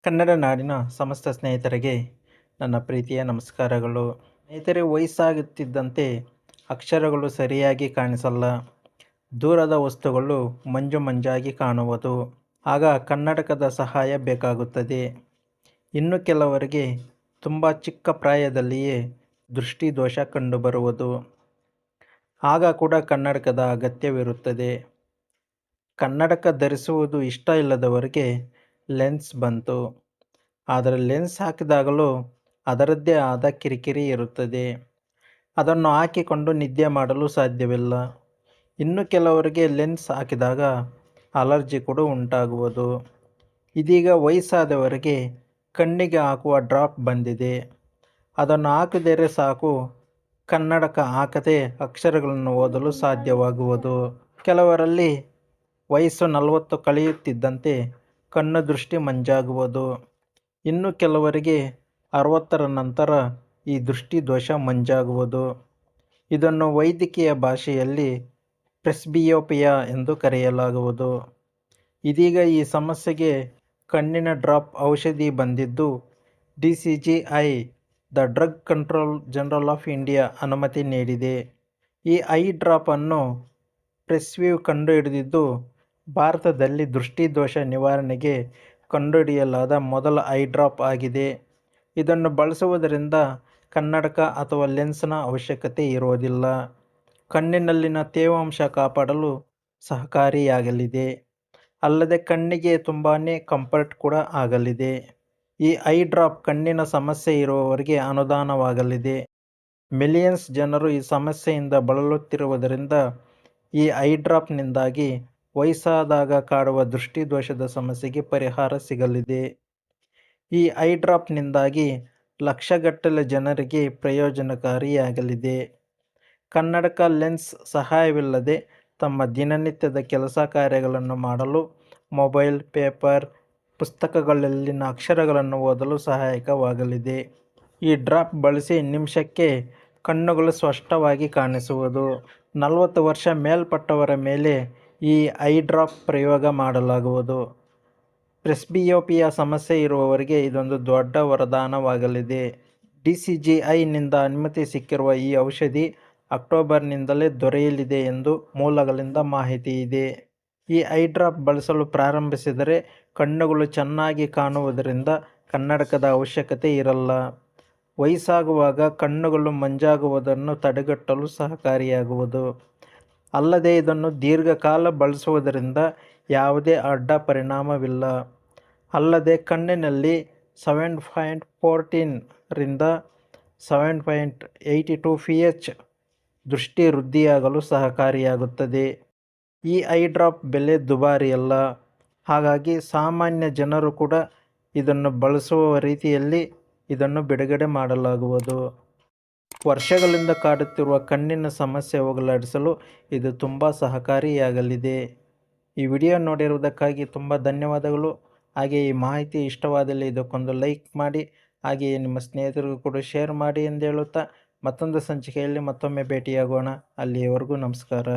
ಕನ್ನಡ ನಾಡಿನ ಸಮಸ್ತ ಸ್ನೇಹಿತರಿಗೆ ನನ್ನ ಪ್ರೀತಿಯ ನಮಸ್ಕಾರಗಳು. ಸ್ನೇಹಿತರೆ, ವಯಸ್ಸಾಗುತ್ತಿದ್ದಂತೆ ಅಕ್ಷರಗಳು ಸರಿಯಾಗಿ ಕಾಣಿಸಲ್ಲ. ದೂರದ ವಸ್ತುಗಳು ಮಂಜು ಮಂಜಾಗಿ ಕಾಣುವುದು. ಆಗ ಕನ್ನಡಕದ ಸಹಾಯ ಬೇಕಾಗುತ್ತದೆ. ಇನ್ನು ಕೆಲವರಿಗೆ ತುಂಬ ಚಿಕ್ಕ ಪ್ರಾಯದಲ್ಲಿಯೇ ದೃಷ್ಟಿದೋಷ ಕಂಡುಬರುವುದು. ಆಗ ಕೂಡ ಕನ್ನಡಕದ ಅಗತ್ಯವಿರುತ್ತದೆ. ಕನ್ನಡಕ ಧರಿಸುವುದು ಇಷ್ಟ ಇಲ್ಲದವರಿಗೆ ಲೆನ್ಸ್ ಬಂತು. ಆದರೆ ಲೆನ್ಸ್ ಹಾಕಿದಾಗಲೂ ಅದರದ್ದೇ ಆದ ಕಿರಿಕಿರಿ ಇರುತ್ತದೆ. ಅದನ್ನು ಹಾಕಿಕೊಂಡು ನಿದ್ದೆ ಮಾಡಲು ಸಾಧ್ಯವಿಲ್ಲ. ಇನ್ನು ಕೆಲವರಿಗೆ ಲೆನ್ಸ್ ಹಾಕಿದಾಗ ಅಲರ್ಜಿ ಕೂಡ ಉಂಟಾಗುವುದು. ಇದೀಗ ವಯಸ್ಸಾದವರಿಗೆ ಕಣ್ಣಿಗೆ ಹಾಕುವ ಡ್ರಾಪ್ ಬಂದಿದೆ. ಅದನ್ನು ಹಾಕಿದರೆ ಸಾಕು, ಕನ್ನಡಕ ಹಾಕದೆ ಅಕ್ಷರಗಳನ್ನು ಓದಲು ಸಾಧ್ಯವಾಗುವುದು. ಕೆಲವರಲ್ಲಿ ವಯಸ್ಸು 40 ಕಳೆಯುತ್ತಿದ್ದಂತೆ ಕಣ್ಣು ದೃಷ್ಟಿ ಮಂಜಾಗುವುದು. ಇನ್ನು ಕೆಲವರಿಗೆ 60ರ ನಂತರ ಈ ದೃಷ್ಟಿ ದೋಷ ಮಂಜಾಗುವುದು. ಇದನ್ನು ವೈದ್ಯಕೀಯ ಭಾಷೆಯಲ್ಲಿ ಪ್ರೆಸ್ಬಿಯೋಪಿಯಾ ಎಂದು ಕರೆಯಲಾಗುವುದು. ಇದೀಗ ಈ ಸಮಸ್ಯೆಗೆ ಕಣ್ಣಿನ ಡ್ರಾಪ್ ಔಷಧಿ ಬಂದಿದ್ದು, DCGI the drug control general of India ಅನುಮತಿ ನೀಡಿದೆ. ಈ ಐ ಡ್ರಾಪ್ ಅನ್ನು ಪ್ರೆಸ್ವಿವ್ ಕಂಡುಹಿಡಿದಿದ್ದು, ಭಾರತದಲ್ಲಿ ದೃಷ್ಟಿದೋಷ ನಿವಾರಣೆಗೆ ಕಂಡುಹಿಡಿಯಲಾದ ಮೊದಲ ಐ ಡ್ರಾಪ್ ಆಗಿದೆ. ಇದನ್ನು ಬಳಸುವುದರಿಂದ ಕನ್ನಡಕ ಅಥವಾ ಲೆನ್ಸ್ನ ಅವಶ್ಯಕತೆ ಇರುವುದಿಲ್ಲ. ಕಣ್ಣಿನಲ್ಲಿನ ತೇವಾಂಶ ಕಾಪಾಡಲು ಸಹಕಾರಿಯಾಗಲಿದೆ. ಅಲ್ಲದೆ ಕಣ್ಣಿಗೆ ತುಂಬಾ ಕಂಫರ್ಟ್ ಕೂಡ ಆಗಲಿದೆ. ಈ ಐ ಡ್ರಾಪ್ ಕಣ್ಣಿನ ಸಮಸ್ಯೆ ಇರುವವರಿಗೆ ಅನುದಾನವಾಗಲಿದೆ. ಮಿಲಿಯನ್ಸ್ ಜನರು ಈ ಸಮಸ್ಯೆಯಿಂದ ಬಳಲುತ್ತಿರುವುದರಿಂದ ಈ ಐ ಡ್ರಾಪ್ನಿಂದಾಗಿ ವಯಸ್ಸಾದಾಗ ಕಾಡುವ ದೃಷ್ಟಿದೋಷದ ಸಮಸ್ಯೆಗೆ ಪರಿಹಾರ ಸಿಗಲಿದೆ. ಈ ಐ ಡ್ರಾಪ್ನಿಂದಾಗಿ ಲಕ್ಷಗಟ್ಟಲೆ ಜನರಿಗೆ ಪ್ರಯೋಜನಕಾರಿಯಾಗಲಿದೆ. ಕನ್ನಡಕ ಲೆನ್ಸ್ ಸಹಾಯವಿಲ್ಲದೆ ತಮ್ಮ ದಿನನಿತ್ಯದ ಕೆಲಸ ಕಾರ್ಯಗಳನ್ನು ಮಾಡಲು, ಮೊಬೈಲ್, ಪೇಪರ್, ಪುಸ್ತಕಗಳಲ್ಲಿನ ಅಕ್ಷರಗಳನ್ನು ಓದಲು ಸಹಾಯಕವಾಗಲಿದೆ. ಈ ಡ್ರಾಪ್ ಬಳಸಿ ನಿಮಿಷಕ್ಕೆ ಕಣ್ಣುಗಳು ಸ್ಪಷ್ಟವಾಗಿ ಕಾಣಿಸುವುದು. 40 ವರ್ಷ ಮೇಲ್ಪಟ್ಟವರ ಮೇಲೆ ಈ ಐ ಡ್ರಾಪ್ ಪ್ರಯೋಗ ಮಾಡಲಾಗುವುದು. ಪ್ರೆಸ್ಬಿಯೋಪಿಯಾ ಸಮಸ್ಯೆ ಇರುವವರಿಗೆ ಇದೊಂದು ದೊಡ್ಡ ವರದಾನವಾಗಲಿದೆ. DCGIನಿಂದ ಅನುಮತಿ ಸಿಕ್ಕಿರುವ ಈ ಔಷಧಿ ಅಕ್ಟೋಬರ್ನಿಂದಲೇ ದೊರೆಯಲಿದೆ ಎಂದು ಮೂಲಗಳಿಂದ ಮಾಹಿತಿ ಇದೆ. ಈ ಐ ಡ್ರಾಪ್ ಬಳಸಲು ಪ್ರಾರಂಭಿಸಿದರೆ ಕಣ್ಣುಗಳು ಚೆನ್ನಾಗಿ ಕಾಣುವುದರಿಂದ ಕನ್ನಡಕದ ಅವಶ್ಯಕತೆ ಇರಲ್ಲ. ವಯಸ್ಸಾಗುವಾಗ ಕಣ್ಣುಗಳು ಮಂಜಾಗುವುದನ್ನು ತಡೆಗಟ್ಟಲು ಸಹಕಾರಿಯಾಗುವುದು. ಅಲ್ಲದೆ ಇದನ್ನು ದೀರ್ಘಕಾಲ ಬಳಸುವುದರಿಂದ ಯಾವುದೇ ಅಡ್ಡ ಪರಿಣಾಮವಿಲ್ಲ. ಅಲ್ಲದೆ ಕಣ್ಣಿನಲ್ಲಿ 7.14 ರಿಂದ 7.82 pH ದೃಷ್ಟಿ ವೃದ್ಧಿಯಾಗಲು ಸಹಕಾರಿಯಾಗುತ್ತದೆ. ಈ ಐ ಡ್ರಾಪ್ ಬೆಲೆ ದುಬಾರಿಯಲ್ಲ. ಹಾಗಾಗಿ ಸಾಮಾನ್ಯ ಜನರು ಕೂಡ ಇದನ್ನು ಬಳಸುವ ರೀತಿಯಲ್ಲಿ ಇದನ್ನು ಬಿಡುಗಡೆ ಮಾಡಲಾಗುವುದು. ವರ್ಷಗಳಿಂದ ಕಾಡುತ್ತಿರುವ ಕಣ್ಣಿನ ಸಮಸ್ಯೆ ಹೋಗಲಾಡಿಸಲು ಇದು ತುಂಬ ಸಹಕಾರಿಯಾಗಲಿದೆ. ಈ ವಿಡಿಯೋ ನೋಡಿರುವುದಕ್ಕಾಗಿ ತುಂಬ ಧನ್ಯವಾದಗಳು. ಹಾಗೆ ಈ ಮಾಹಿತಿ ಇಷ್ಟವಾದಲ್ಲಿ ಇದಕ್ಕೊಂದು ಲೈಕ್ ಮಾಡಿ, ಹಾಗೆಯೇ ನಿಮ್ಮ ಸ್ನೇಹಿತರಿಗೂ ಕೂಡ ಶೇರ್ ಮಾಡಿ ಎಂದು ಹೇಳುತ್ತಾ ಮತ್ತೊಂದು ಸಂಚಿಕೆಯಲ್ಲಿ ಮತ್ತೊಮ್ಮೆ ಭೇಟಿಯಾಗೋಣ. ಅಲ್ಲಿಯವರೆಗೂ ನಮಸ್ಕಾರ.